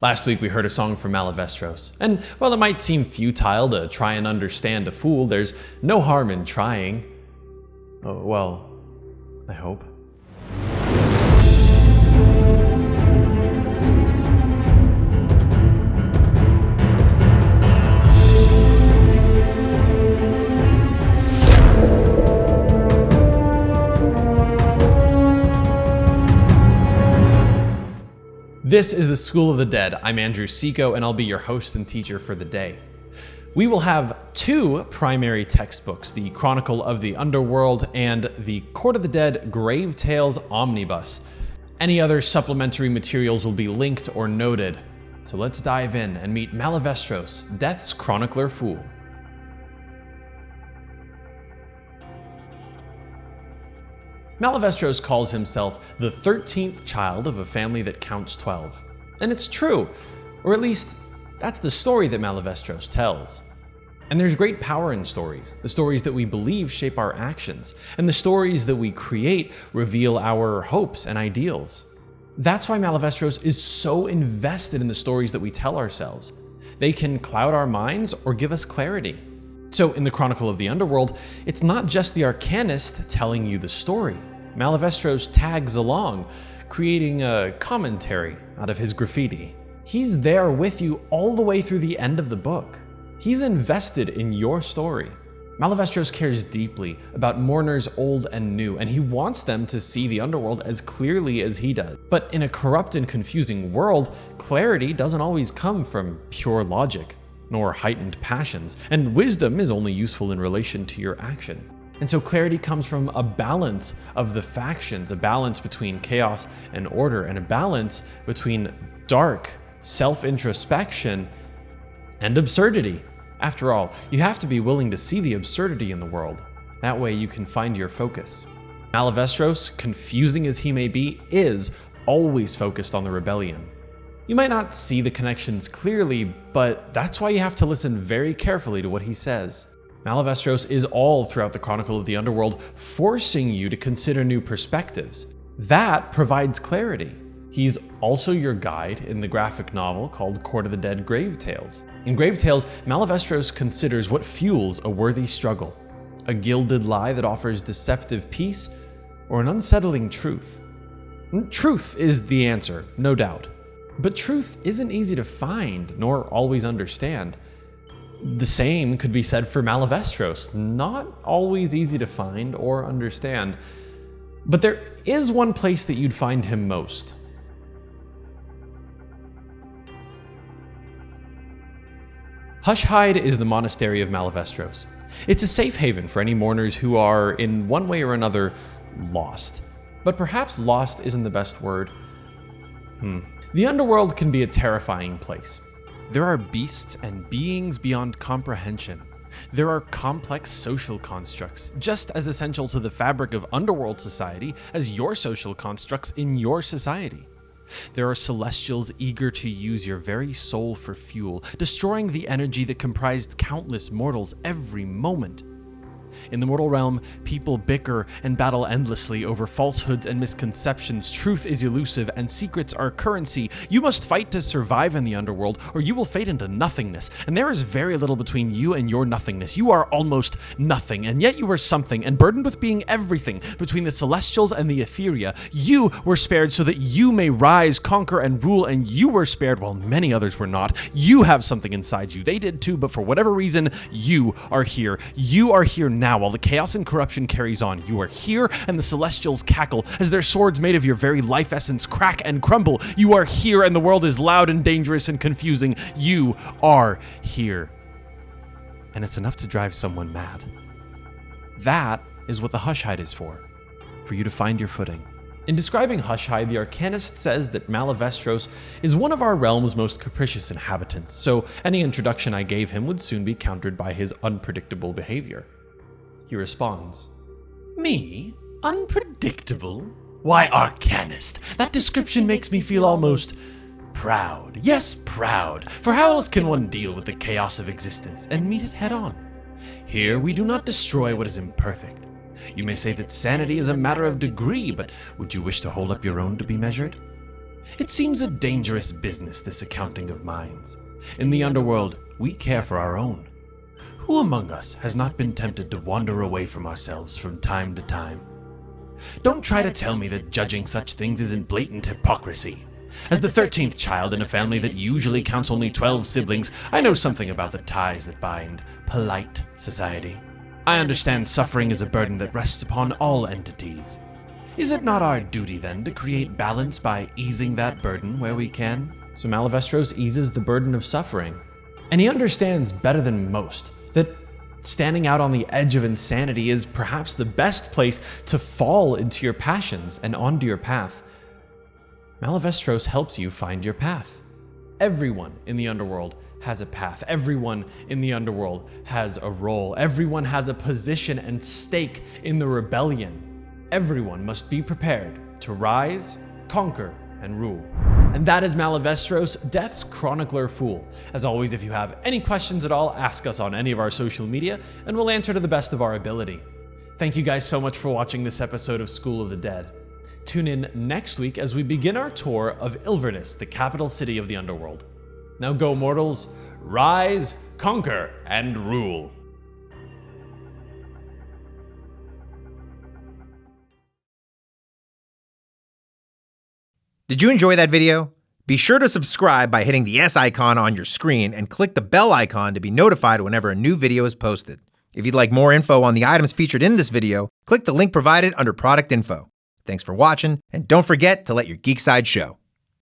Last week we heard a song from Malavestros, and while it might seem futile to try and understand a fool, there's no harm in trying. Oh, well, I hope. This is the School of the Dead. I'm Andrew Seco, and I'll be your host and teacher for the day. We will have two primary textbooks, the Chronicle of the Underworld and the Court of the Dead Grave Tales Omnibus. Any other supplementary materials will be linked or noted. So let's dive in and meet Malavestros, Death's Chronicler-Fool. Malavestros calls himself the 13th child of a family that counts 12. And it's true, or at least that's the story that Malavestros tells. And there's great power in stories. The stories that we believe shape our actions, and the stories that we create reveal our hopes and ideals. That's why Malavestros is so invested in the stories that we tell ourselves. They can cloud our minds or give us clarity. So in the Chronicle of the Underworld, it's not just the arcanist telling you the story. Malavestros tags along, creating a commentary out of his graffiti. He's there with you all the way through the end of the book. He's invested in your story. Malavestros cares deeply about mourners old and new, and he wants them to see the underworld as clearly as he does. But in a corrupt and confusing world, clarity doesn't always come from pure logic, nor heightened passions, and wisdom is only useful in relation to your action. And so clarity comes from a balance of the factions, a balance between chaos and order, and a balance between dark self-introspection and absurdity. After all, you have to be willing to see the absurdity in the world. That way you can find your focus. Malavestros, confusing as he may be, is always focused on the rebellion. You might not see the connections clearly, but that's why you have to listen very carefully to what he says. Malavestros is all throughout the Chronicle of the Underworld, forcing you to consider new perspectives. That provides clarity. He's also your guide in the graphic novel called Court of the Dead Grave Tales. In Grave Tales, Malavestros considers what fuels a worthy struggle: a gilded lie that offers deceptive peace, or an unsettling truth. Truth is the answer, no doubt. But truth isn't easy to find, nor always understand. The same could be said for Malavestros, not always easy to find or understand. But there is one place that you'd find him most. Hushhide is the monastery of Malavestros. It's a safe haven for any mourners who are, in one way or another, lost. But perhaps lost isn't the best word. The underworld can be a terrifying place. There are beasts and beings beyond comprehension. There are complex social constructs, just as essential to the fabric of underworld society as your social constructs in your society. There are celestials eager to use your very soul for fuel, destroying the energy that comprised countless mortals every moment. In the mortal realm, people bicker and battle endlessly over falsehoods and misconceptions. Truth is elusive and secrets are currency. You must fight to survive in the underworld, or you will fade into nothingness. And there is very little between you and your nothingness. You are almost nothing, and yet you are something, and burdened with being everything between the celestials and the etheria. You were spared so that you may rise, conquer, and rule, and you were spared while many others were not. You have something inside you. They did too, but for whatever reason, you are here. You are here now while the chaos and corruption carries on. You are here, and the celestials cackle as their swords made of your very life essence crack and crumble. You are here, and the world is loud and dangerous and confusing. You are here. And it's enough to drive someone mad. That is what the Hushhide is for you to find your footing. In describing Hushhide, the arcanist says that Malavestros is one of our realm's most capricious inhabitants, so any introduction I gave him would soon be countered by his unpredictable behavior. He responds, "Me? Unpredictable? Why, arcanist, that description makes me feel almost proud. Yes, proud. For how else can one deal with the chaos of existence and meet it head on? Here we do not destroy what is imperfect. You may say that sanity is a matter of degree, but would you wish to hold up your own to be measured? It seems a dangerous business, this accounting of minds. In the underworld, we care for our own. Who among us has not been tempted to wander away from ourselves from time to time? Don't try to tell me that judging such things isn't blatant hypocrisy. As the 13th child in a family that usually counts only 12 siblings, I know something about the ties that bind polite society. I understand suffering is a burden that rests upon all entities. Is it not our duty then to create balance by easing that burden where we can? So Malavestros eases the burden of suffering. And he understands better than most that standing out on the edge of insanity is perhaps the best place to fall into your passions and onto your path. Malavestros helps you find your path. Everyone in the underworld has a path. Everyone in the underworld has a role. Everyone has a position and stake in the rebellion. Everyone must be prepared to rise, conquer, and rule. And that is Malavestros, Death's Chronicler-Fool. As always, if you have any questions at all, ask us on any of our social media, and we'll answer to the best of our ability. Thank you guys so much for watching this episode of School of the Dead. Tune in next week as we begin our tour of Ilverness, the capital city of the underworld. Now go, mortals, rise, conquer, and rule. Did you enjoy that video? Be sure to subscribe by hitting the S icon on your screen and click the bell icon to be notified whenever a new video is posted. If you'd like more info on the items featured in this video, click the link provided under product info. Thanks for watching, and don't forget to let your geek side show.